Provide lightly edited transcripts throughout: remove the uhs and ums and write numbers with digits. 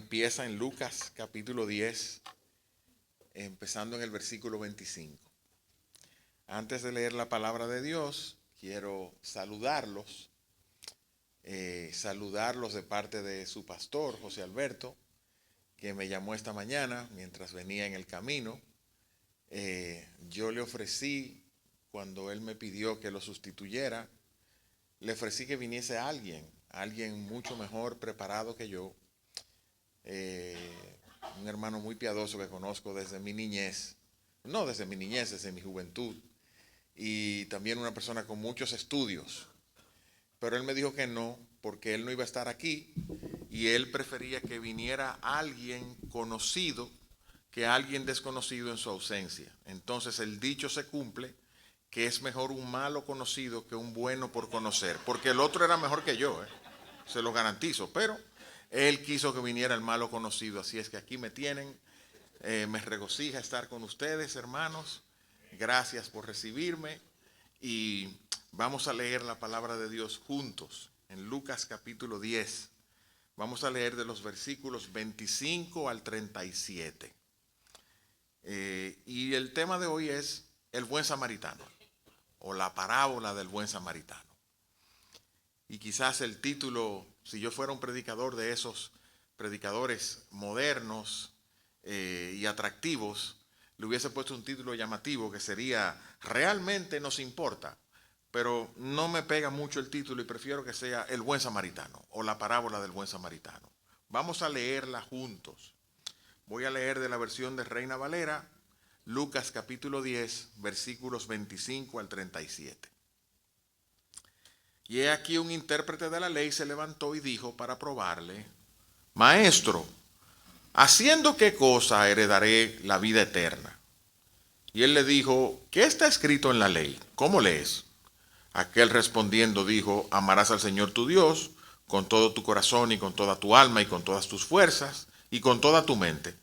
empieza en Lucas capítulo 10, empezando en el versículo 25. Antes de leer la palabra de Dios, quiero saludarlos de parte de su pastor, José Alberto, que me llamó esta mañana mientras venía en el camino. Yo le ofrecí, cuando él me pidió que lo sustituyera, le ofrecí que viniese alguien mucho mejor preparado que yo, un hermano muy piadoso que conozco desde mi niñez, desde mi juventud, y también una persona con muchos estudios. Pero él me dijo que no, porque él no iba a estar aquí y él prefería que viniera alguien conocido que alguien desconocido en su ausencia. Entonces el dicho se cumple, que es mejor un malo conocido que un bueno por conocer, porque el otro era mejor que yo, se lo garantizo, pero él quiso que viniera el malo conocido, así es que aquí me tienen. Me regocija estar con ustedes, hermanos. Gracias por recibirme y vamos a leer la palabra de Dios juntos en Lucas capítulo 10. Vamos a leer de los versículos 25 al 37. Y el tema de hoy es el buen samaritano, o la parábola del buen samaritano. Y quizás el título, si yo fuera un predicador de esos predicadores modernos y atractivos, le hubiese puesto un título llamativo que sería "Realmente nos importa", pero no me pega mucho el título y prefiero que sea el buen samaritano o la parábola del buen samaritano. Vamos a leerla juntos. Voy a leer de la versión de Reina Valera, Lucas capítulo 10, versículos 25 al 37. Y he aquí un intérprete de la ley se levantó y dijo para probarle: Maestro, ¿haciendo qué cosa heredaré la vida eterna? Y él le dijo: ¿qué está escrito en la ley? ¿Cómo lees? Aquel respondiendo dijo: amarás al Señor tu Dios con todo tu corazón y con toda tu alma y con todas tus fuerzas y con toda tu mente,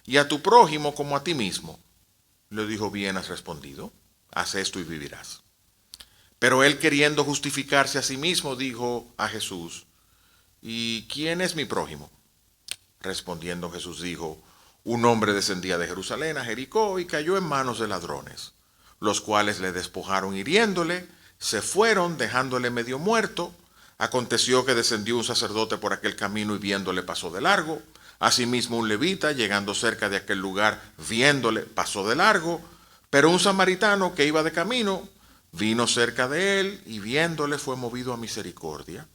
y a tu prójimo como a ti mismo. Le dijo: bien has respondido, haz esto y vivirás. Pero él, queriendo justificarse a sí mismo, dijo a Jesús: ¿y quién es mi prójimo? Respondiendo Jesús dijo: un hombre descendía de Jerusalén a Jericó y cayó en manos de ladrones, los cuales le despojaron hiriéndole, se fueron dejándole medio muerto. Aconteció que descendió un sacerdote por aquel camino y viéndole pasó de largo. Asimismo un levita, llegando cerca de aquel lugar, viéndole pasó de largo. Pero un samaritano que iba de camino vino cerca de él y viéndole fue movido a misericordia.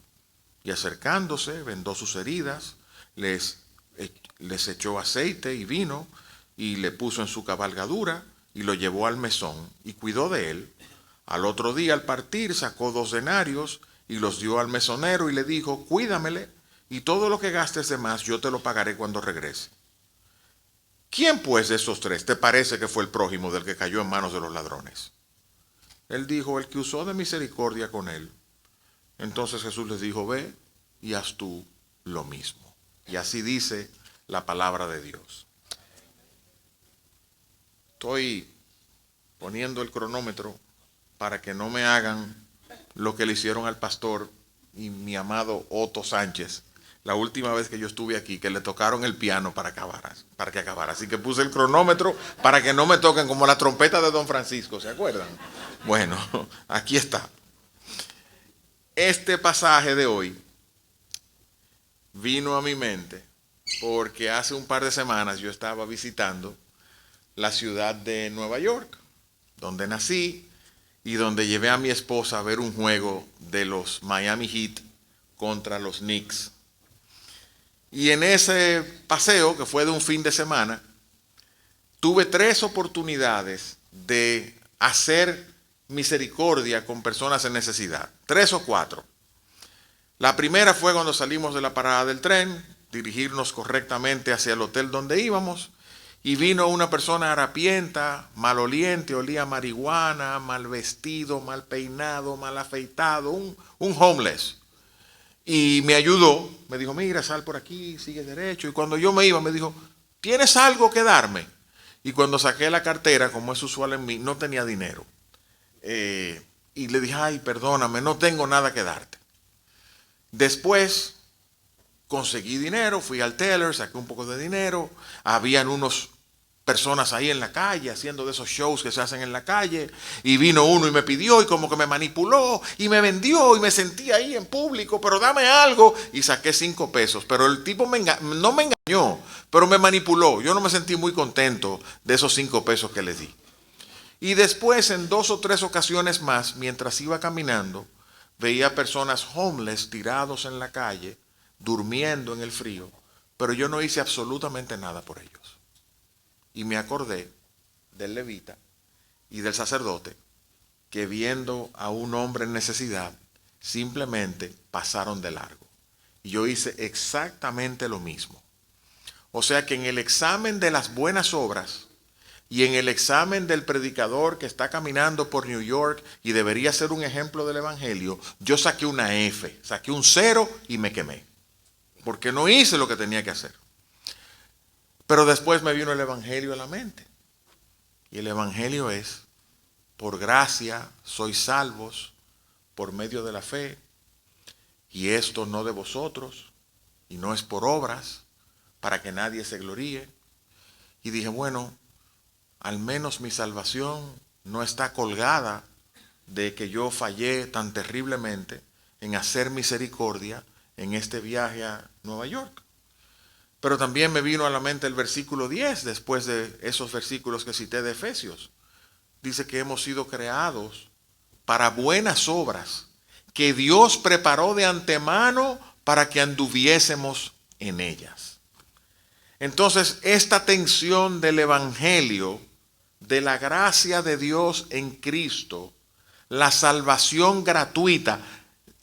Y acercándose vendó sus heridas, les echó aceite y vino y le puso en su cabalgadura y lo llevó al mesón y cuidó de él. Al otro día al partir sacó 2 denarios y los dio al mesonero y le dijo: cuídamele y todo lo que gastes de más yo te lo pagaré cuando regrese. ¿Quién pues de estos 3 te parece que fue el prójimo del que cayó en manos de los ladrones? Él dijo: el que usó de misericordia con él. Entonces Jesús les dijo: ve y haz tú lo mismo. Y así dice la palabra de Dios. Estoy poniendo el cronómetro para que no me hagan lo que le hicieron al pastor y mi amado Otto Sánchez la última vez que yo estuve aquí, que le tocaron el piano para que acabara. Así que puse el cronómetro para que no me toquen como la trompeta de Don Francisco, ¿se acuerdan? Bueno, aquí está. Este pasaje de hoy vino a mi mente porque hace un par de semanas yo estaba visitando la ciudad de Nueva York, donde nací y donde llevé a mi esposa a ver un juego de los Miami Heat contra los Knicks. Y en ese paseo, que fue de un fin de semana, tuve 3 oportunidades de hacer misericordia con personas en necesidad, 3 o 4. La primera fue cuando salimos de la parada del tren, dirigirnos correctamente hacia el hotel donde íbamos, y vino una persona harapienta, maloliente, olía a marihuana, mal vestido, mal peinado, mal afeitado, un homeless. Y me ayudó, me dijo: mira, sal por aquí, sigue derecho. Y cuando yo me iba, me dijo: ¿tienes algo que darme? Y cuando saqué la cartera, como es usual en mí, no tenía dinero. Y le dije: ay, perdóname, no tengo nada que darte. Después conseguí dinero, fui al teller, saqué un poco de dinero. Habían unos personas ahí en la calle haciendo de esos shows que se hacen en la calle, y vino uno y me pidió y como que me manipuló y me vendió y me sentí ahí en público, pero dame algo, y saqué 5 pesos, pero el tipo no me engañó, pero me manipuló. Yo no me sentí muy contento de esos 5 pesos que le di. Y después, en 2 o 3 ocasiones más, mientras iba caminando, veía personas homeless tirados en la calle, durmiendo en el frío, pero yo no hice absolutamente nada por ellos. Y me acordé del levita y del sacerdote que, viendo a un hombre en necesidad, simplemente pasaron de largo. Y yo hice exactamente lo mismo. O sea que en el examen de las buenas obras y en el examen del predicador que está caminando por New York y debería ser un ejemplo del evangelio, yo saqué una F, saqué un 0 y me quemé. Porque no hice lo que tenía que hacer. Pero después me vino el evangelio a la mente. Y el evangelio es: por gracia sois salvos por medio de la fe. Y esto no de vosotros, y no es por obras, para que nadie se gloríe. Y dije, bueno, al menos mi salvación no está colgada de que yo fallé tan terriblemente en hacer misericordia en este viaje a Nueva York. Pero también me vino a la mente el versículo 10, después de esos versículos que cité de Efesios. Dice que hemos sido creados para buenas obras, que Dios preparó de antemano para que anduviésemos en ellas. Entonces, esta tensión del evangelio, de la gracia de Dios en Cristo, la salvación gratuita.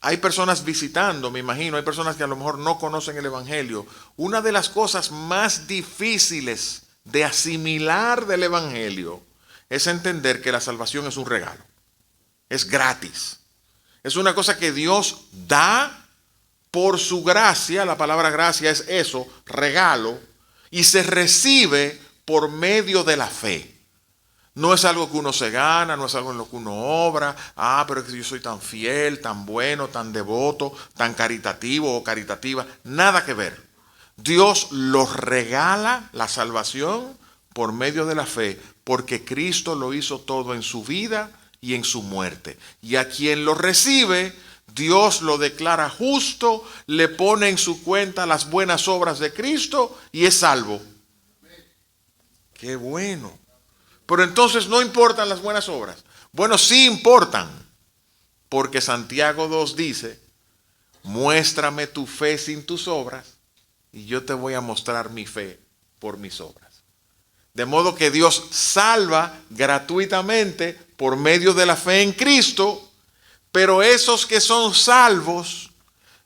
Hay personas visitando, me imagino, hay personas que a lo mejor no conocen el evangelio. Una de las cosas más difíciles de asimilar del evangelio es entender que la salvación es un regalo. Es gratis. Es una cosa que Dios da por su gracia. La palabra gracia es eso, regalo. Y se recibe por medio de la fe. No es algo que uno se gana, no es algo en lo que uno obra. Pero es que yo soy tan fiel, tan bueno, tan devoto, tan caritativo o caritativa. Nada que ver. Dios los regala la salvación por medio de la fe, porque Cristo lo hizo todo en su vida y en su muerte. Y a quien lo recibe, Dios lo declara justo, le pone en su cuenta las buenas obras de Cristo y es salvo. ¡Qué bueno! Pero entonces no importan las buenas obras. Bueno, sí importan, porque Santiago 2 dice: muéstrame tu fe sin tus obras y yo te voy a mostrar mi fe por mis obras. De modo que Dios salva gratuitamente por medio de la fe en Cristo, pero esos que son salvos,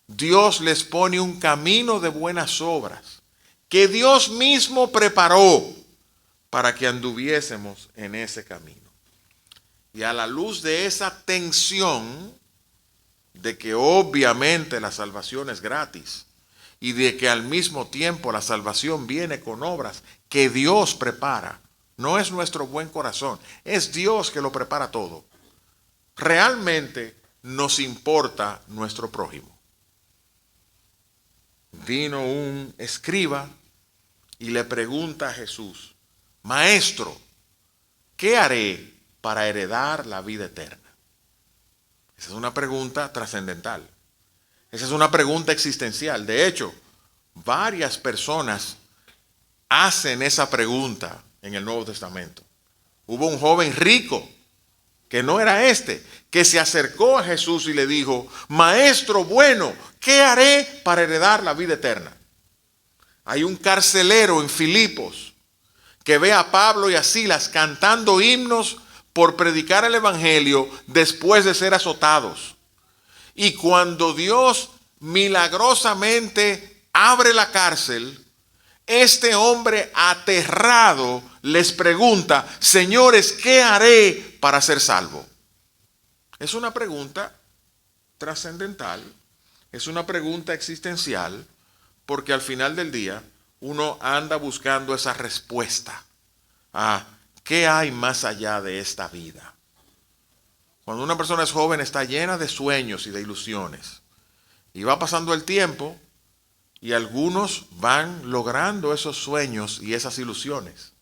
Dios les pone un camino de buenas obras que Dios mismo preparó para que anduviésemos en ese camino. Y a la luz de esa tensión de que obviamente la salvación es gratis y de que al mismo tiempo la salvación viene con obras que Dios prepara, no es nuestro buen corazón, es Dios que lo prepara todo. Realmente nos importa nuestro prójimo. Vino un escriba y le pregunta a Jesús: Maestro, ¿qué haré para heredar la vida eterna? Esa es una pregunta trascendental. Esa es una pregunta existencial. De hecho, varias personas hacen esa pregunta en el Nuevo Testamento. Hubo un joven rico, que no era este, que se acercó a Jesús y le dijo: Maestro bueno, ¿qué haré para heredar la vida eterna? Hay un carcelero en Filipos que ve a Pablo y a Silas cantando himnos por predicar el evangelio después de ser azotados. Y cuando Dios milagrosamente abre la cárcel, este hombre aterrado les pregunta: señores, ¿qué haré para ser salvo? Es una pregunta trascendental, es una pregunta existencial, porque al final del día uno anda buscando esa respuesta a ¿qué hay más allá de esta vida? Cuando una persona es joven está llena de sueños y de ilusiones. Y va pasando el tiempo Y algunos van logrando esos sueños y esas ilusiones.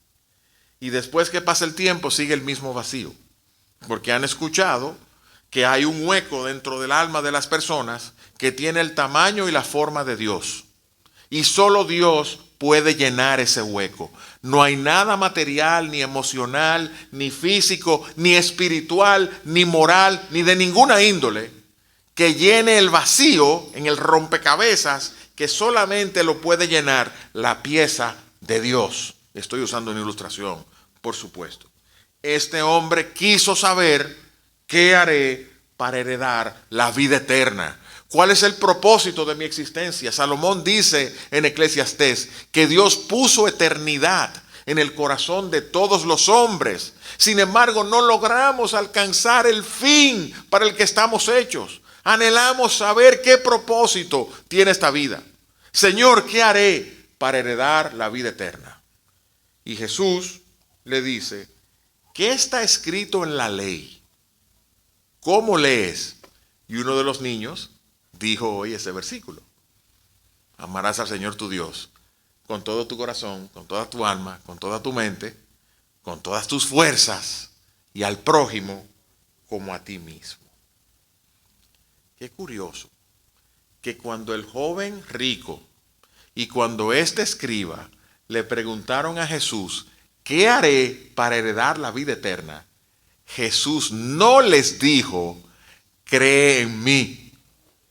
Y después que pasa el tiempo sigue el mismo vacío. Porque han escuchado que hay un hueco dentro del alma de las personas que tiene el tamaño y la forma de Dios. Y solo Dios puede llenar ese hueco. No hay nada material, ni emocional, ni físico, ni espiritual, ni moral, ni de ninguna índole que llene el vacío en el rompecabezas que solamente lo puede llenar la pieza de Dios. Estoy usando una ilustración, por supuesto. Este hombre quiso saber qué haré para heredar la vida eterna. ¿Cuál es el propósito de mi existencia? Salomón dice en Eclesiastés que Dios puso eternidad en el corazón de todos los hombres. Sin embargo, no logramos alcanzar el fin para el que estamos hechos. Anhelamos saber qué propósito tiene esta vida. Señor, ¿qué haré para heredar la vida eterna? Y Jesús le dice, ¿qué está escrito en la ley? ¿Cómo lees? Y uno de los niños dijo hoy ese versículo. Amarás al Señor tu Dios con todo tu corazón, con toda tu alma, con toda tu mente, con todas tus fuerzas y al prójimo como a ti mismo. Qué curioso que cuando el joven rico y cuando este escriba le preguntaron a Jesús, ¿qué haré para heredar la vida eterna? Jesús no les dijo, cree en mí,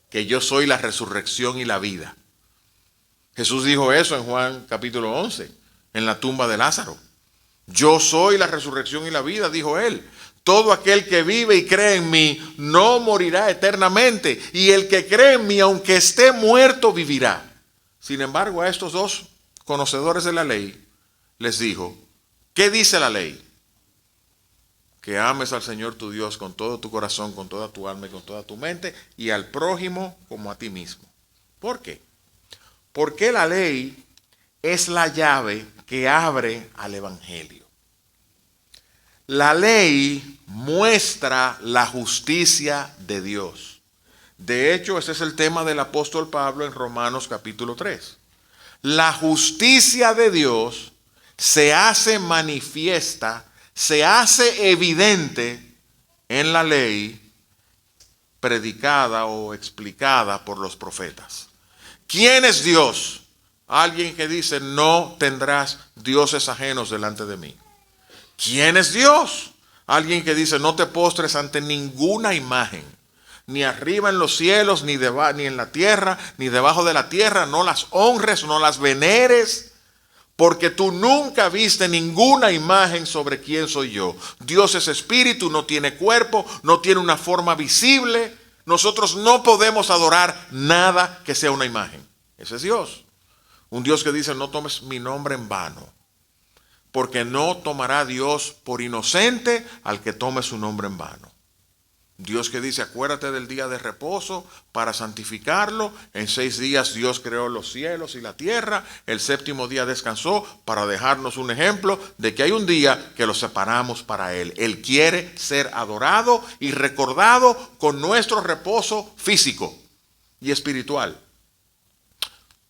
que yo soy la resurrección y la vida. Jesús dijo eso en Juan capítulo 11, en la tumba de Lázaro. Yo soy la resurrección y la vida, dijo él. Todo aquel que vive y cree en mí no morirá eternamente. Y el que cree en mí, aunque esté muerto, vivirá. Sin embargo, a estos dos conocedores de la ley les dijo, ¿qué dice la ley? Que ames al Señor tu Dios con todo tu corazón, con toda tu alma y con toda tu mente, y al prójimo como a ti mismo. ¿Por qué? Porque la ley es la llave que abre al Evangelio. La ley muestra la justicia de Dios. De hecho, ese es el tema del apóstol Pablo en Romanos capítulo 3. La justicia de Dios se hace manifiesta, se hace evidente en la ley predicada o explicada por los profetas. ¿Quién es Dios? Alguien que dice, no tendrás dioses ajenos delante de mí. ¿Quién es Dios? Alguien que dice, no te postres ante ninguna imagen, ni arriba en los cielos, ni en la tierra, ni debajo de la tierra, no las honres, no las veneres, porque tú nunca viste ninguna imagen sobre quién soy yo. Dios es espíritu, no tiene cuerpo, no tiene una forma visible. Nosotros no podemos adorar nada que sea una imagen. Ese es Dios. Un Dios que dice, no tomes mi nombre en vano, porque no tomará Dios por inocente al que tome su nombre en vano. Dios que dice, acuérdate del día de reposo para santificarlo. En 6 días Dios creó los cielos y la tierra. El 7º día descansó para dejarnos un ejemplo de que hay un día que lo separamos para Él. Él quiere ser adorado y recordado con nuestro reposo físico y espiritual.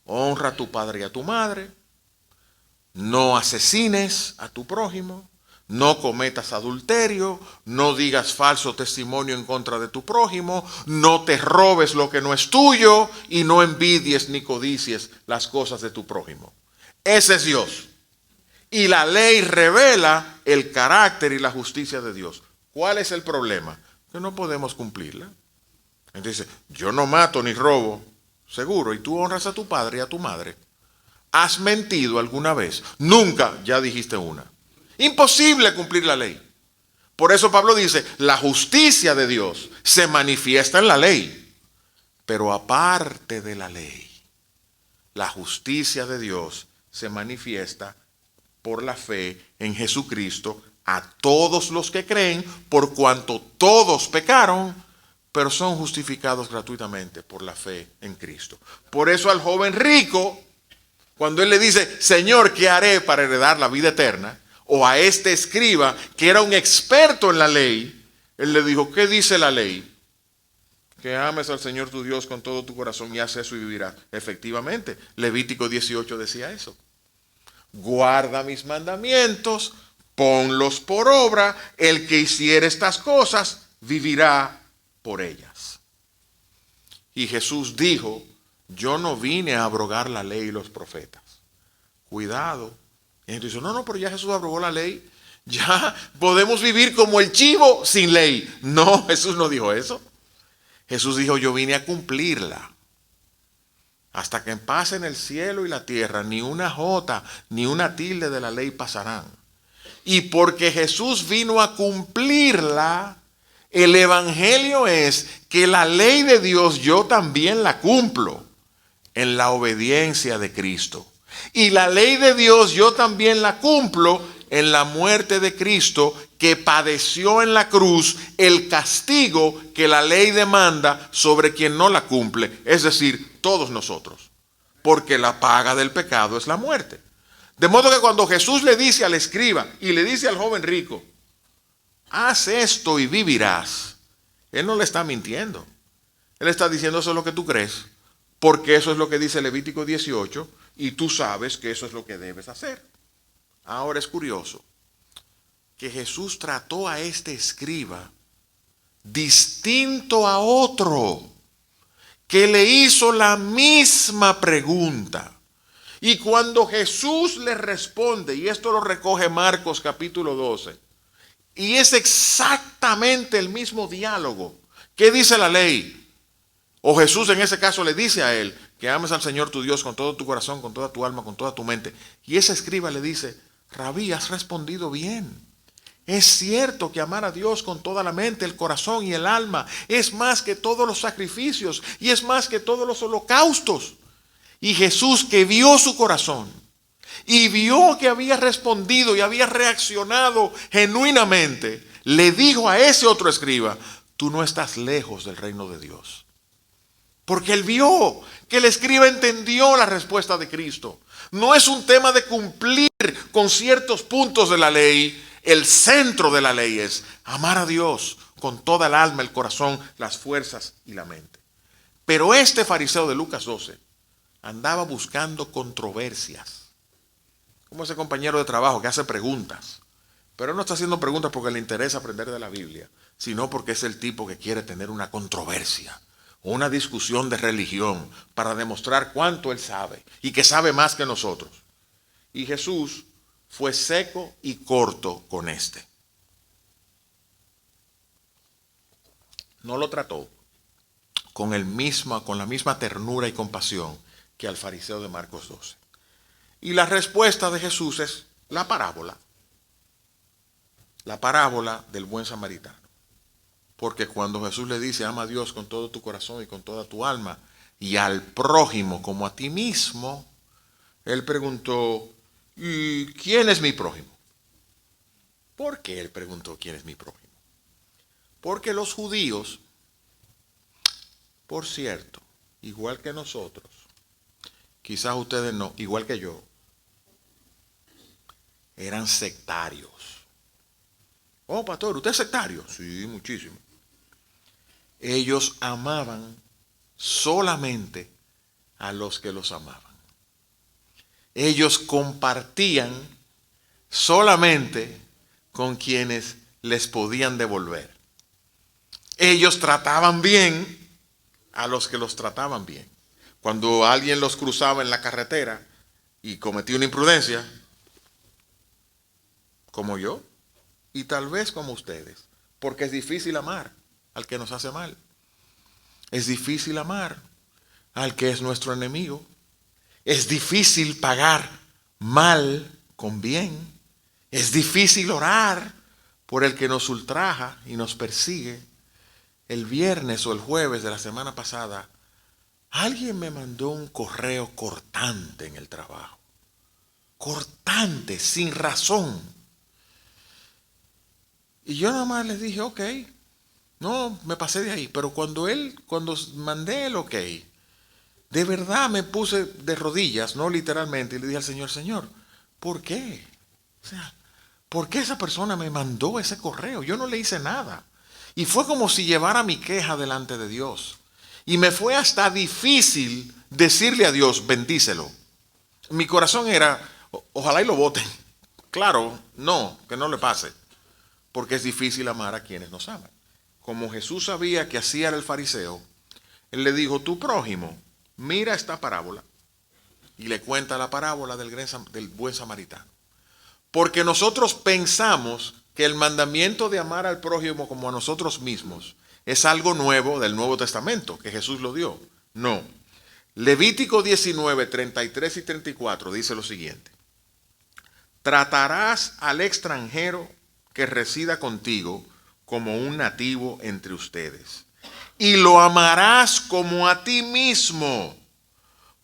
Honra a tu padre y a tu madre. No asesines a tu prójimo. No cometas adulterio, no digas falso testimonio en contra de tu prójimo, no te robes lo que no es tuyo y no envidies ni codicies las cosas de tu prójimo. Ese es Dios. Y la ley revela el carácter y la justicia de Dios. ¿Cuál es el problema? Que no podemos cumplirla. Entonces, yo no mato ni robo, seguro, y tú honras a tu padre y a tu madre. ¿Has mentido alguna vez? Nunca, ya dijiste una. Imposible cumplir la ley. Por eso Pablo dice, la justicia de Dios se manifiesta en la ley. Pero aparte de la ley, la justicia de Dios se manifiesta por la fe en Jesucristo a todos los que creen, por cuanto todos pecaron, pero son justificados gratuitamente por la fe en Cristo. Por eso al joven rico, cuando él le dice, Señor, ¿qué haré para heredar la vida eterna? O a este escriba, que era un experto en la ley, él le dijo, ¿qué dice la ley? que ames al Señor tu Dios con todo tu corazón y haz eso y vivirás. Efectivamente, Levítico 18 decía eso. Guarda mis mandamientos, ponlos por obra, el que hiciere estas cosas vivirá por ellas. Y Jesús dijo, yo no vine a abrogar la ley y los profetas. Cuidado. Y entonces dice, no, pero ya Jesús abrogó la ley. Ya podemos vivir como el chivo sin ley. No, Jesús no dijo eso. Jesús dijo, yo vine a cumplirla. Hasta que pasen el cielo y la tierra, ni una jota, ni una tilde de la ley pasarán. Y porque Jesús vino a cumplirla, el evangelio es que la ley de Dios yo también la cumplo en la obediencia de Cristo. Y la ley de Dios yo también la cumplo en la muerte de Cristo, que padeció en la cruz el castigo que la ley demanda sobre quien no la cumple, es decir, todos nosotros, porque la paga del pecado es la muerte. De modo que cuando Jesús le dice al escriba y le dice al joven rico, haz esto y vivirás, él no le está mintiendo. Él está diciendo, eso es lo que tú crees, porque eso es lo que dice Levítico 18 y tú sabes que eso es lo que debes hacer. Ahora es curioso que Jesús trató a este escriba distinto a otro que le hizo la misma pregunta. Y cuando Jesús le responde, y esto lo recoge Marcos capítulo 12, y es exactamente el mismo diálogo. ¿Qué dice la ley? O Jesús en ese caso le dice a él que ames al Señor tu Dios con todo tu corazón, con toda tu alma, con toda tu mente. Y ese escriba le dice, Rabí, has respondido bien. Es cierto que amar a Dios con toda la mente, el corazón y el alma es más que todos los sacrificios y es más que todos los holocaustos. Y Jesús, que vio su corazón y vio que había respondido y había reaccionado genuinamente, le dijo a ese otro escriba, tú no estás lejos del reino de Dios. Porque él vio que el escriba entendió la respuesta de Cristo. No es un tema de cumplir con ciertos puntos de la ley. El centro de la ley es amar a Dios con toda el alma, el corazón, las fuerzas y la mente. Pero este fariseo de Lucas 12 andaba buscando controversias. Como ese compañero de trabajo que hace preguntas. Pero no está haciendo preguntas porque le interesa aprender de la Biblia, sino porque es el tipo que quiere tener una controversia, una discusión de religión para demostrar cuánto él sabe y que sabe más que nosotros. Y Jesús fue seco y corto con este. No lo trató con la misma ternura y compasión que al fariseo de Marcos 12. Y la respuesta de Jesús es la parábola del buen samaritano. Porque cuando Jesús le dice, ama a Dios con todo tu corazón y con toda tu alma, y al prójimo como a ti mismo, él preguntó, ¿y quién es mi prójimo? ¿Por qué él preguntó quién es mi prójimo? Porque los judíos, por cierto, igual que nosotros, quizás ustedes no, igual que yo, eran sectarios. Oh, pastor, ¿usted es sectario? Sí, muchísimo. Ellos amaban solamente a los que los amaban. Ellos compartían solamente con quienes les podían devolver. Ellos trataban bien a los que los trataban bien. Cuando alguien los cruzaba en la carretera y cometía una imprudencia, como yo, y tal vez como ustedes, porque es difícil amar al que nos hace mal. Es difícil amar al que es nuestro enemigo. Es difícil pagar mal con bien. Es difícil orar por el que nos ultraja y nos persigue. El viernes o el jueves de la semana pasada, alguien me mandó un correo cortante en el trabajo. Cortante, sin razón. Y yo nada más les dije, ok, no, me pasé de ahí. Pero cuando mandé el ok, de verdad me puse de rodillas, no literalmente, y le dije al Señor, Señor, ¿por qué? O sea, ¿por qué esa persona me mandó ese correo? Yo no le hice nada. Y fue como si llevara mi queja delante de Dios. Y me fue hasta difícil decirle a Dios, bendícelo. Mi corazón era, ojalá y lo voten. Claro, no, que no le pase. Porque es difícil amar a quienes nos aman. Como Jesús sabía que así era el fariseo, él le dijo, tu prójimo, mira esta parábola. Y le cuenta la parábola del buen samaritano. Porque nosotros pensamos que el mandamiento de amar al prójimo como a nosotros mismos es algo nuevo del Nuevo Testamento, que Jesús lo dio. No. Levítico 19, 33 y 34 dice lo siguiente. Tratarás al extranjero que resida contigo como un nativo entre ustedes. Y lo amarás como a ti mismo,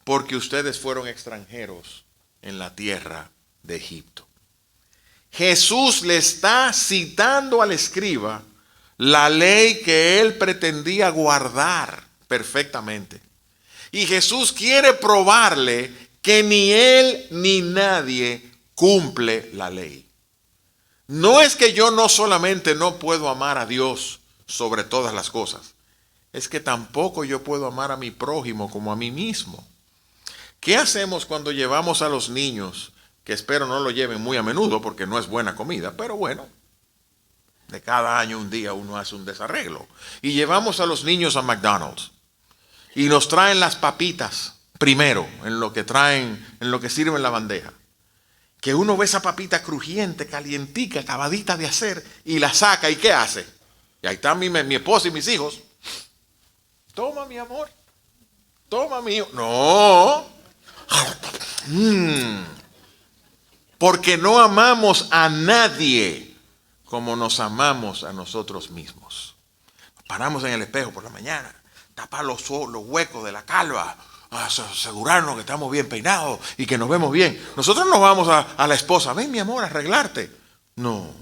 porque ustedes fueron extranjeros en la tierra de Egipto. Jesús le está citando al escriba la ley que él pretendía guardar perfectamente. Y Jesús quiere probarle que ni él ni nadie cumple la ley. No es que yo no solamente no puedo amar a Dios sobre todas las cosas, es que tampoco yo puedo amar a mi prójimo como a mí mismo. ¿Qué hacemos cuando llevamos a los niños, que espero no lo lleven muy a menudo porque no es buena comida, pero bueno, de cada año un día uno hace un desarreglo, y llevamos a los niños a McDonald's y nos traen las papitas primero en lo que sirven la bandeja, que uno ve esa papita crujiente, calientica, acabadita de hacer, y la saca, ¿y qué hace? Y ahí está mi esposa y mis hijos. Toma, mi amor, toma, mi hijo. No. Porque no amamos a nadie como nos amamos a nosotros mismos. Nos paramos en el espejo por la mañana, tapar los huecos de la calva, asegurarnos que estamos bien peinados y que nos vemos bien. Nosotros no vamos a la esposa, ven mi amor, a arreglarte. No,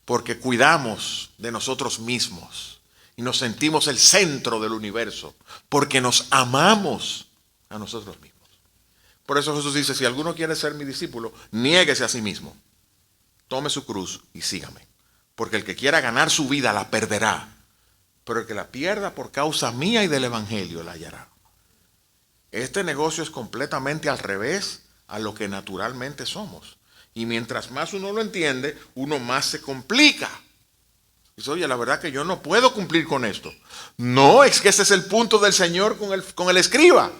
porque cuidamos de nosotros mismos y nos sentimos el centro del universo, porque nos amamos a nosotros mismos. Por eso Jesús dice, si alguno quiere ser mi discípulo, niéguese a sí mismo, tome su cruz y sígame. Porque el que quiera ganar su vida la perderá, pero el que la pierda por causa mía y del evangelio la hallará. Este negocio es completamente al revés a lo que naturalmente somos. Y mientras más uno lo entiende, uno más se complica. Dice, oye, la verdad que yo no puedo cumplir con esto. No, es que ese es el punto del Señor con el escriba.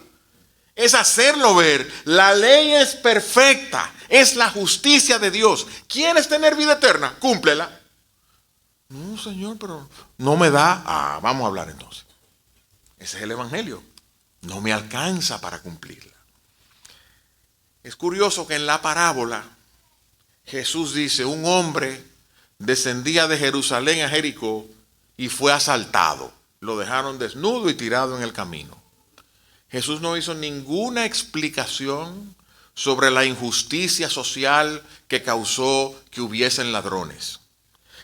Es hacerlo ver. La ley es perfecta. Es la justicia de Dios. ¿Quieres tener vida eterna? Cúmplela. No, Señor, pero no me da. Vamos a hablar entonces. Ese es el evangelio. No me alcanza para cumplirla. Es curioso que en la parábola Jesús dice, un hombre descendía de Jerusalén a Jericó y fue asaltado. Lo dejaron desnudo y tirado en el camino. Jesús no hizo ninguna explicación sobre la injusticia social que causó que hubiesen ladrones.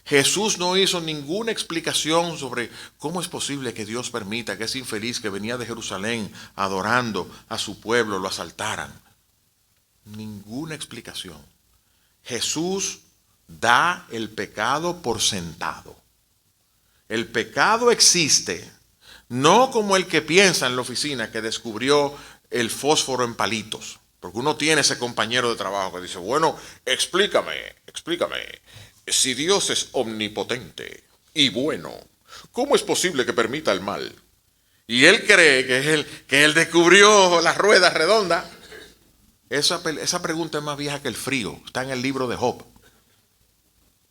Jesús no hizo ninguna explicación sobre cómo es posible que Dios permita que ese infeliz que venía de Jerusalén adorando a su pueblo lo asaltaran. Ninguna explicación. Jesús da el pecado por sentado. El pecado existe, no como el que piensa en la oficina que descubrió el fósforo en palitos. Porque uno tiene ese compañero de trabajo que dice, bueno, explícame. Si Dios es omnipotente y bueno, ¿cómo es posible que permita el mal? Y él cree que él descubrió las ruedas redondas. Esa pregunta es más vieja que el frío. Está en el libro de Job.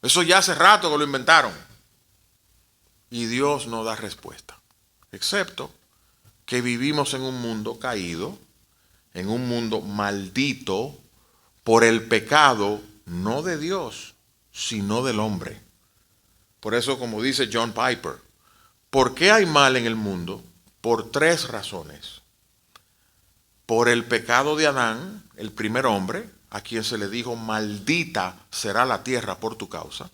Eso ya hace rato que lo inventaron. Y Dios no da respuesta. Excepto que vivimos en un mundo caído, en un mundo maldito por el pecado, no de Dios, sino del hombre. Por eso, como dice John Piper, ¿por qué hay mal en el mundo? Por 3 razones. Por el pecado de Adán, el primer hombre, a quien se le dijo, maldita será la tierra por tu causa.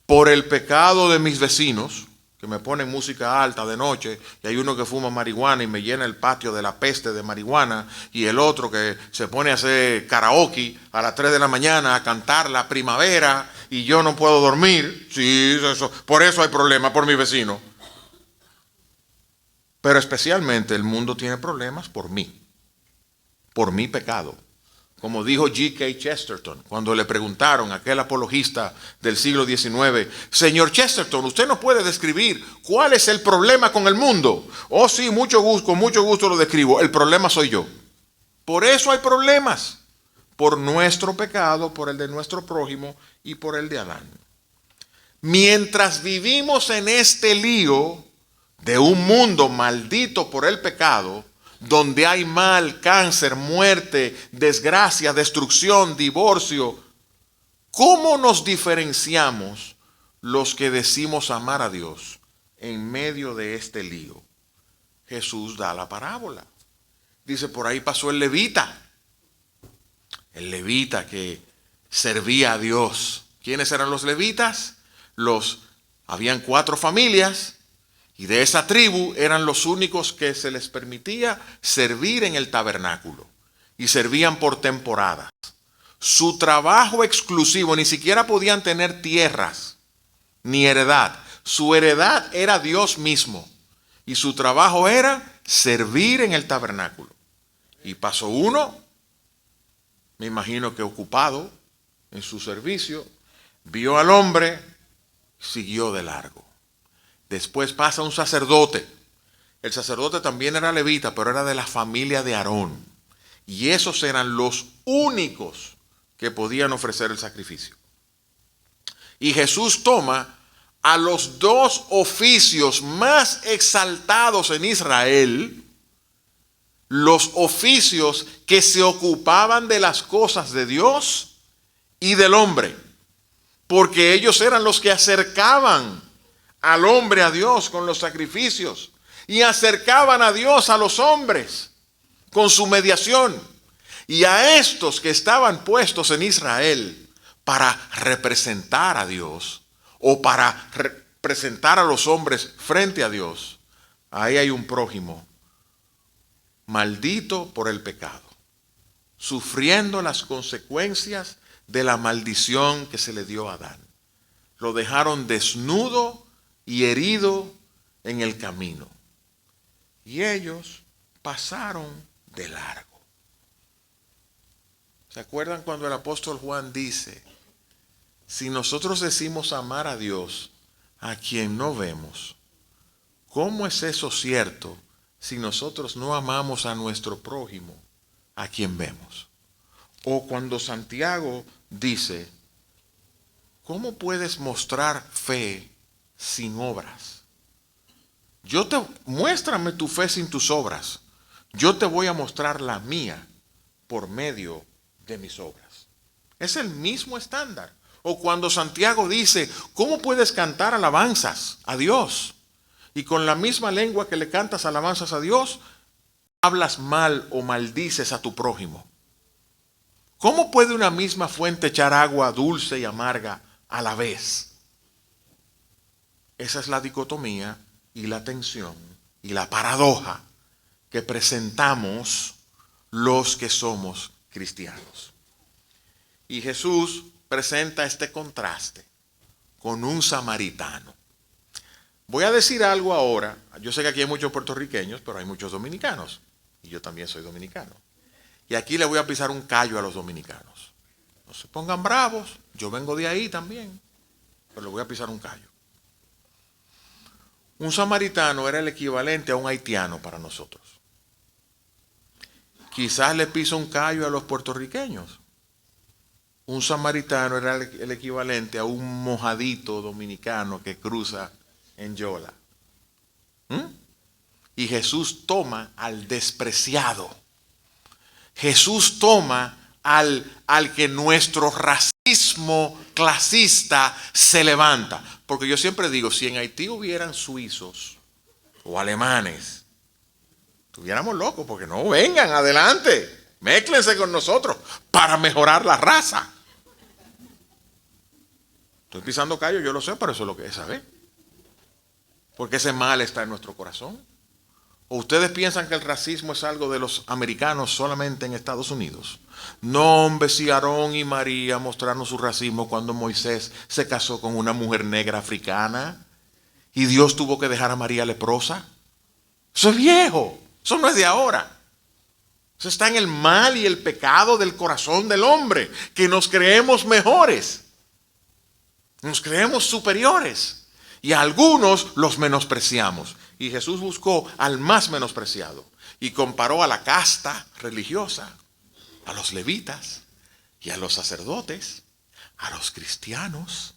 Por el pecado de mis vecinos, que me ponen música alta de noche, y hay uno que fuma marihuana y me llena el patio de la peste de marihuana, y el otro que se pone a hacer karaoke a las 3 de la mañana a cantar La Primavera, y yo no puedo dormir. Sí, por eso hay problemas, por mi vecino. Pero especialmente el mundo tiene problemas por mí, por mi pecado. Como dijo G.K. Chesterton, cuando le preguntaron a aquel apologista del siglo XIX, señor Chesterton, ¿usted nos puede describir cuál es el problema con el mundo? Oh sí, con mucho gusto lo describo. El problema soy yo. Por eso hay problemas. Por nuestro pecado, por el de nuestro prójimo y por el de Adán. Mientras vivimos en este lío de un mundo maldito por el pecado, donde hay mal, cáncer, muerte, desgracia, destrucción, divorcio, ¿cómo nos diferenciamos los que decimos amar a Dios en medio de este lío? Jesús da la parábola. Dice, por ahí pasó el levita que servía a Dios. ¿Quiénes eran los levitas? Habían 4 familias. Y de esa tribu eran los únicos que se les permitía servir en el tabernáculo. Y servían por temporadas. Su trabajo exclusivo, ni siquiera podían tener tierras, ni heredad. Su heredad era Dios mismo. Y su trabajo era servir en el tabernáculo. Y pasó uno, me imagino que ocupado en su servicio, vio al hombre, siguió de largo. Después pasa un sacerdote. El sacerdote también era levita, pero era de la familia de Aarón. Y esos eran los únicos que podían ofrecer el sacrificio. Y Jesús toma a los 2 oficios más exaltados en Israel, los oficios que se ocupaban de las cosas de Dios y del hombre, porque ellos eran los que acercaban al hombre a Dios con los sacrificios y acercaban a Dios a los hombres con su mediación. Y a estos que estaban puestos en Israel para representar a Dios o para representar a los hombres frente a Dios, ahí hay un prójimo maldito por el pecado, sufriendo las consecuencias de la maldición que se le dio a Adán. Lo dejaron desnudo y herido en el camino. Y ellos pasaron de largo. ¿Se acuerdan cuando el apóstol Juan dice, si nosotros decimos amar a Dios, a quien no vemos, ¿cómo es eso cierto si nosotros no amamos a nuestro prójimo, a quien vemos? O cuando Santiago dice, ¿cómo puedes mostrar fe sin obras? Muéstrame tu fe sin tus obras. Yo te voy a mostrar la mía por medio de mis obras. Es el mismo estándar. O cuando Santiago dice, ¿cómo puedes cantar alabanzas a Dios? Y con la misma lengua que le cantas alabanzas a Dios, hablas mal o maldices a tu prójimo. ¿Cómo puede una misma fuente echar agua dulce y amarga a la vez? Esa es la dicotomía y la tensión y la paradoja que presentamos los que somos cristianos. Y Jesús presenta este contraste con un samaritano. Voy a decir algo ahora. Yo sé que aquí hay muchos puertorriqueños, pero hay muchos dominicanos. Y yo también soy dominicano. Y aquí le voy a pisar un callo a los dominicanos. No se pongan bravos. Yo vengo de ahí también. Pero le voy a pisar un callo. Un samaritano era el equivalente a un haitiano para nosotros. Quizás le piso un callo a los puertorriqueños. Un samaritano era el equivalente a un mojadito dominicano que cruza en Yola. Y Jesús toma al despreciado. Jesús toma al que nuestro racismo clasista se levanta. Porque yo siempre digo, si en Haití hubieran suizos o alemanes, estuviéramos locos, porque no, vengan, adelante, mézclense con nosotros para mejorar la raza. Estoy pisando callo, yo lo sé, pero eso es lo que es saber. porque ese mal está en nuestro corazón. ¿O ustedes piensan que el racismo es algo de los americanos solamente en Estados Unidos? No, hombre, si Aarón y María mostraron su racismo cuando Moisés se casó con una mujer negra africana y Dios tuvo que dejar a María leprosa. Eso es viejo, eso no es de ahora. Eso está en el mal y el pecado del corazón del hombre, que nos creemos mejores, nos creemos superiores y a algunos los menospreciamos. Y Jesús buscó al más menospreciado y comparó a la casta religiosa, a los levitas y a los sacerdotes, a los cristianos,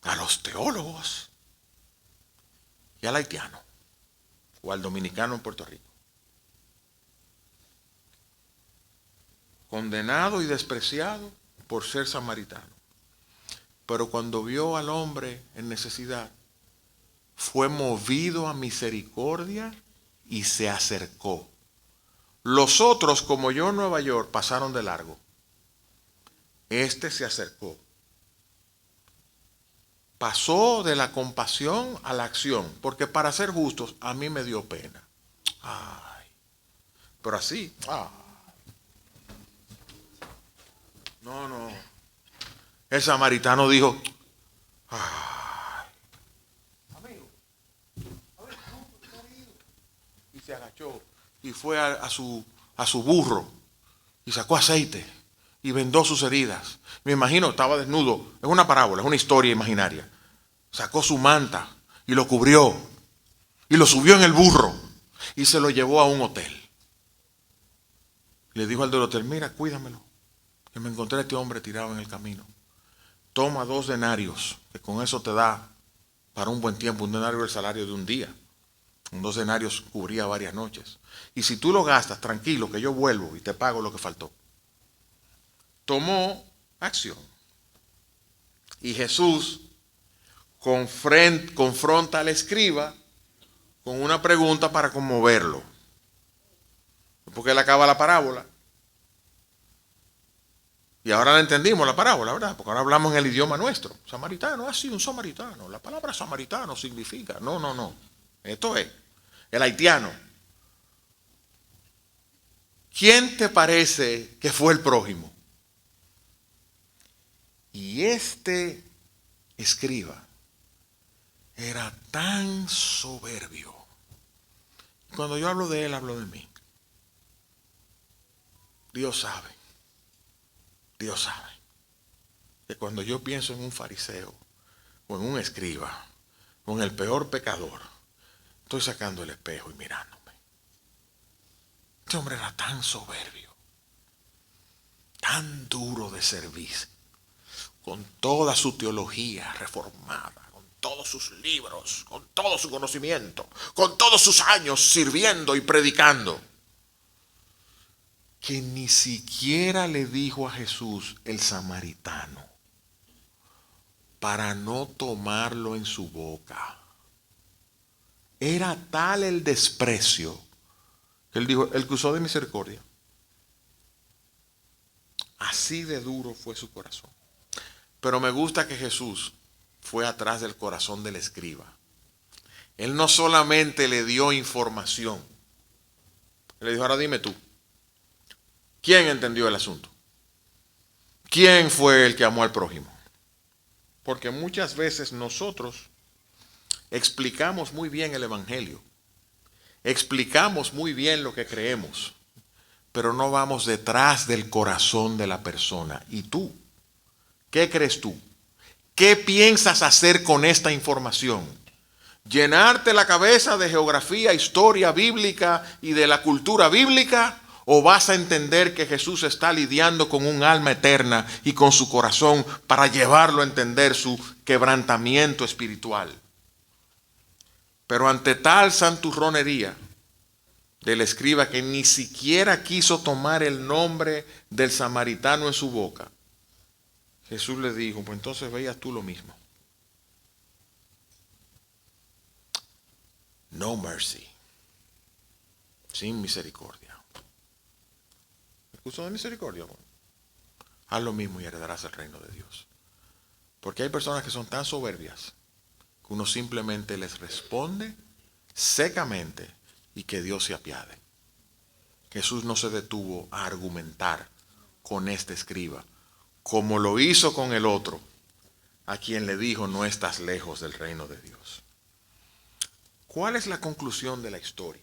a los teólogos y al haitiano o al dominicano en Puerto Rico. Condenado y despreciado por ser samaritano. Pero cuando vio al hombre en necesidad, fue movido a misericordia y se acercó. Los otros, como yo en Nueva York, pasaron de largo. Este se acercó. Pasó de la compasión a la acción, porque para ser justos, a mí me dio pena. Ay, pero así, no. El samaritano dijo, amigo, y se agachó y fue a su burro y sacó aceite y vendó sus heridas. Me imagino, estaba desnudo. Es una parábola, es una historia imaginaria. Sacó su manta y lo cubrió y lo subió en el burro y se lo llevó a un hotel. Le dijo al del hotel, mira, cuídamelo, que me encontré a este hombre tirado en el camino. Toma 2 denarios, que con eso te da para un buen tiempo. Un denario es el salario de un día. Con 2 denarios cubría varias noches. Y si tú lo gastas, tranquilo, que yo vuelvo y te pago lo que faltó. Tomó acción. Y Jesús confronta al escriba con una pregunta para conmoverlo. Porque él acaba la parábola. Y ahora la entendimos la parábola, ¿verdad? Porque ahora hablamos en el idioma nuestro. Samaritano, así, un samaritano. La palabra samaritano significa, no. Esto es el haitiano. ¿Quién te parece que fue el prójimo? Y este escriba era tan soberbio. Cuando yo hablo de él, hablo de mí. Dios sabe que cuando yo pienso en un fariseo o en un escriba o en el peor pecador, estoy sacando el espejo y mirándome. Este hombre era tan soberbio, tan duro de servir, con toda su teología reformada, con todos sus libros, con todo su conocimiento, con todos sus años sirviendo y predicando, que ni siquiera le dijo a Jesús el samaritano para no tomarlo en su boca. Era tal el desprecio que él dijo, el que usó de misericordia. Así de duro fue su corazón. Pero me gusta que Jesús fue atrás del corazón del escriba. Él no solamente le dio información, él le dijo, ahora dime tú, ¿quién entendió el asunto? ¿Quién fue el que amó al prójimo? Porque muchas veces nosotros explicamos muy bien el evangelio, explicamos muy bien lo que creemos, pero no vamos detrás del corazón de la persona. ¿Y tú? ¿Qué crees tú? ¿Qué piensas hacer con esta información? ¿Llenarte la cabeza de geografía, historia bíblica y de la cultura bíblica? ¿O vas a entender que Jesús está lidiando con un alma eterna y con su corazón para llevarlo a entender su quebrantamiento espiritual? Pero ante tal santurronería del escriba que ni siquiera quiso tomar el nombre del samaritano en su boca, Jesús le dijo, pues entonces veías tú lo mismo. No mercy. Sin misericordia. ¿Uso de misericordia? Bueno, haz lo mismo y heredarás el reino de Dios. Porque hay personas que son tan soberbias que uno simplemente les responde secamente y que Dios se apiade. Jesús no se detuvo a argumentar con este escriba, como lo hizo con el otro, a quien le dijo: no estás lejos del reino de Dios. ¿Cuál es la conclusión de la historia?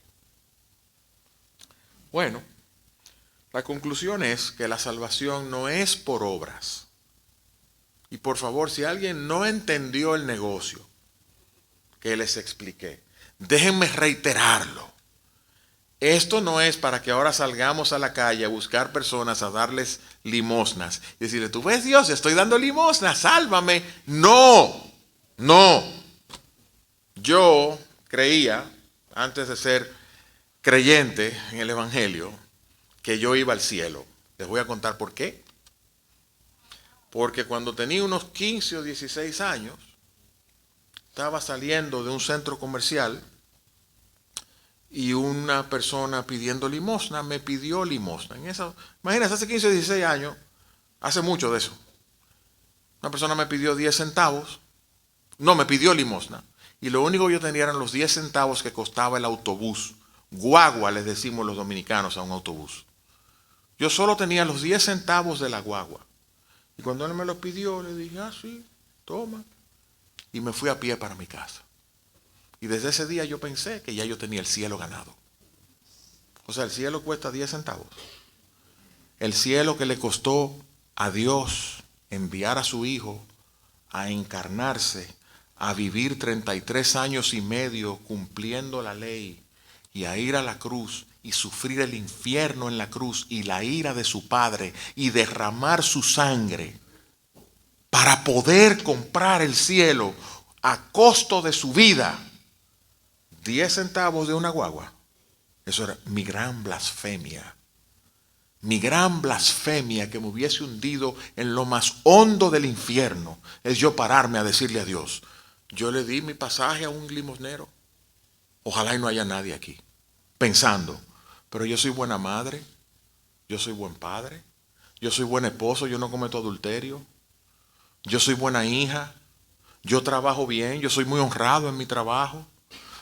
Bueno, la conclusión es que la salvación no es por obras. Y por favor, si alguien no entendió el negocio que les expliqué, déjenme reiterarlo. Esto no es para que ahora salgamos a la calle a buscar personas, a darles limosnas y decirle: tú ves, Dios, estoy dando limosnas, sálvame. No, no. Yo creía, antes de ser creyente en el Evangelio, que yo iba al cielo. Les voy a contar por qué. Porque cuando tenía unos 15 o 16 años, estaba saliendo de un centro comercial y una persona pidiendo limosna me pidió limosna. Imagínense, hace 15 o 16 años, hace mucho de eso. Una persona me pidió 10 centavos, no, me pidió limosna. Y lo único que yo tenía eran los 10 centavos que costaba el autobús. Guagua, les decimos los dominicanos a un autobús. Yo solo tenía los 10 centavos de la guagua. Y cuando él me lo pidió, le dije: ah, sí, toma. Y me fui a pie para mi casa. Y desde ese día yo pensé que ya yo tenía el cielo ganado. O sea, el cielo cuesta 10 centavos. El cielo que le costó a Dios enviar a su Hijo a encarnarse, a vivir 33 años y medio cumpliendo la ley y a ir a la cruz y sufrir el infierno en la cruz y la ira de su Padre y derramar su sangre para poder comprar el cielo a costo de su vida. 10 centavos de una guagua. Eso era mi gran blasfemia. Mi gran blasfemia que me hubiese hundido en lo más hondo del infierno es yo pararme a decirle a Dios: yo le di mi pasaje a un limosnero. Ojalá y no haya nadie aquí. Pensando, pero yo soy buena madre, yo soy buen padre, yo soy buen esposo, yo no cometo adulterio, yo soy buena hija, yo trabajo bien, yo soy muy honrado en mi trabajo.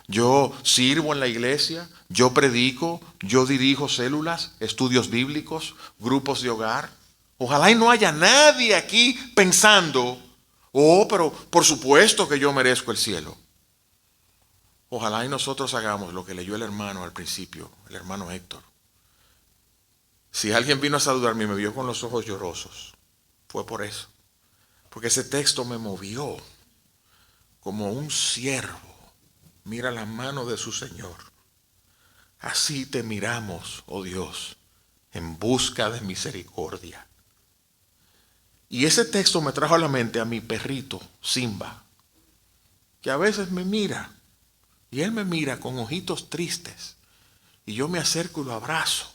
Yo sirvo en la iglesia, yo predico, yo dirijo células, estudios bíblicos, grupos de hogar. Ojalá y no haya nadie aquí pensando: oh, pero por supuesto que yo merezco el cielo. Ojalá y nosotros hagamos lo que leyó el hermano al principio, el hermano Héctor. Si alguien vino a saludarme y me vio con los ojos llorosos, fue por eso. Porque ese texto me movió como un siervo mira la mano de su Señor. Así te miramos, oh Dios, en busca de misericordia. Y ese texto me trajo a la mente a mi perrito, Simba, que a veces me mira, y él me mira con ojitos tristes, y yo me acerco y lo abrazo,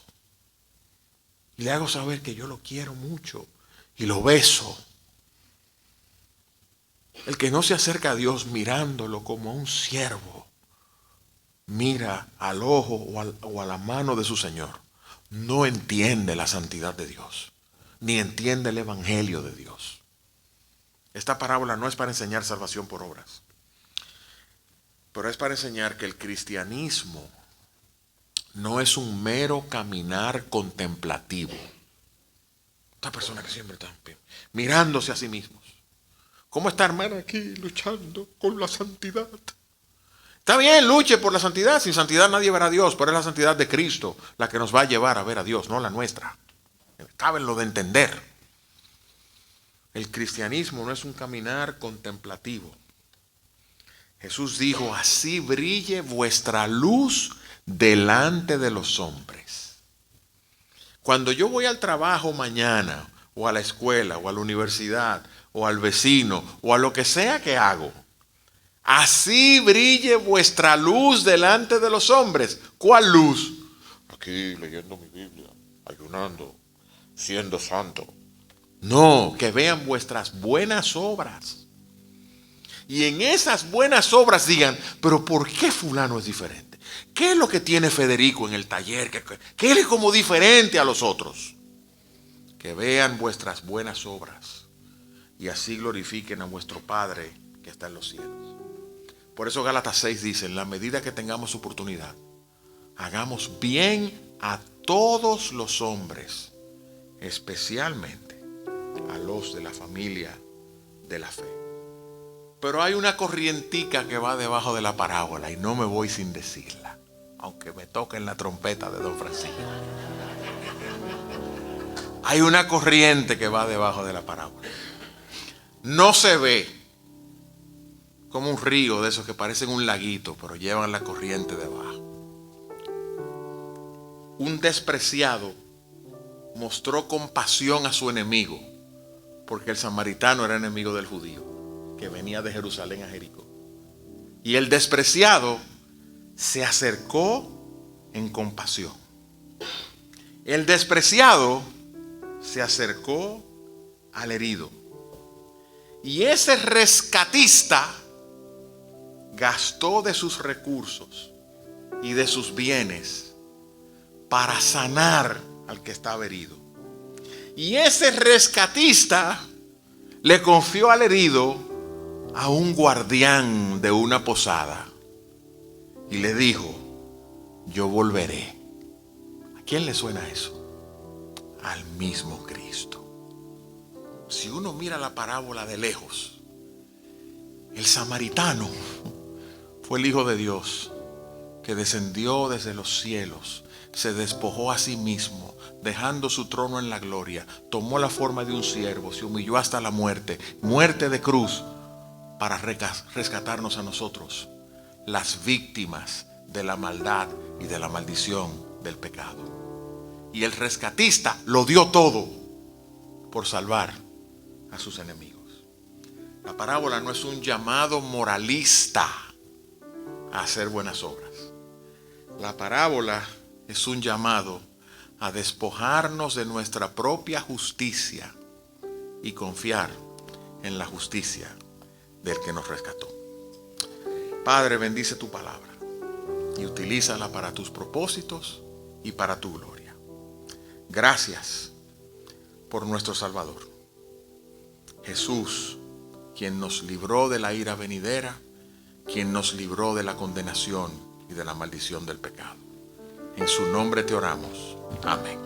y le hago saber que yo lo quiero mucho, y lo beso. El que no se acerca a Dios mirándolo como un siervo, mira al ojo o a la mano de su Señor, no entiende la santidad de Dios, ni entiende el evangelio de Dios. Esta parábola no es para enseñar salvación por obras, pero es para enseñar que el cristianismo no es un mero caminar contemplativo. Esta persona que siempre está mirándose a sí mismos. ¿Cómo está, hermano, aquí luchando con la santidad? Está bien, luche por la santidad. Sin santidad nadie verá a Dios, pero es la santidad de Cristo la que nos va a llevar a ver a Dios, no la nuestra. Cábenlo de entender. El cristianismo no es un caminar contemplativo. Jesús dijo: así brille vuestra luz delante de los hombres. Cuando yo voy al trabajo mañana, o a la escuela, o a la universidad, o al vecino, o a lo que sea que hago, así brille vuestra luz delante de los hombres. ¿Cuál luz? Aquí leyendo mi Biblia, ayunando, siendo santo. No, que vean vuestras buenas obras. Y en esas buenas obras digan: pero ¿por qué fulano es diferente? ¿Qué es lo que tiene Federico en el taller? ¿Qué él es como diferente a los otros? Que vean vuestras buenas obras y así glorifiquen a vuestro Padre que está en los cielos. Por eso Gálatas 6 dice, en la medida que tengamos oportunidad, hagamos bien a todos los hombres, especialmente a los de la familia de la fe. Pero hay una corrientica que va debajo de la parábola y no me voy sin decirla, aunque me toquen la trompeta de Don Francisco. Hay una corriente que va debajo de la parábola. No se ve, como un río de esos que parecen un laguito, pero llevan la corriente debajo. Un despreciado mostró compasión a su enemigo, porque el samaritano era enemigo del judío, que venía de Jerusalén a Jericó. Y el despreciado se acercó en compasión. El despreciado se acercó al herido. Y ese rescatista gastó de sus recursos y de sus bienes para sanar al que estaba herido. Y ese rescatista le confió al herido a un guardián de una posada y le dijo, yo volveré. ¿A quién le suena eso? Al mismo Cristo. Si uno mira la parábola de lejos, el samaritano fue el Hijo de Dios que descendió desde los cielos, se despojó a sí mismo, dejando su trono en la gloria, tomó la forma de un siervo, se humilló hasta la muerte, muerte de cruz, para rescatarnos a nosotros, las víctimas de la maldad y de la maldición del pecado. Y el rescatista lo dio todo por salvar a sus enemigos. La parábola no es un llamado moralista a hacer buenas obras. La parábola es un llamado a despojarnos de nuestra propia justicia y confiar en la justicia del que nos rescató. Padre, bendice tu palabra y utilízala para tus propósitos y para tu gloria. Gracias por nuestro Salvador, Jesús, quien nos libró de la ira venidera, quien nos libró de la condenación y de la maldición del pecado. En su nombre te oramos. Amén.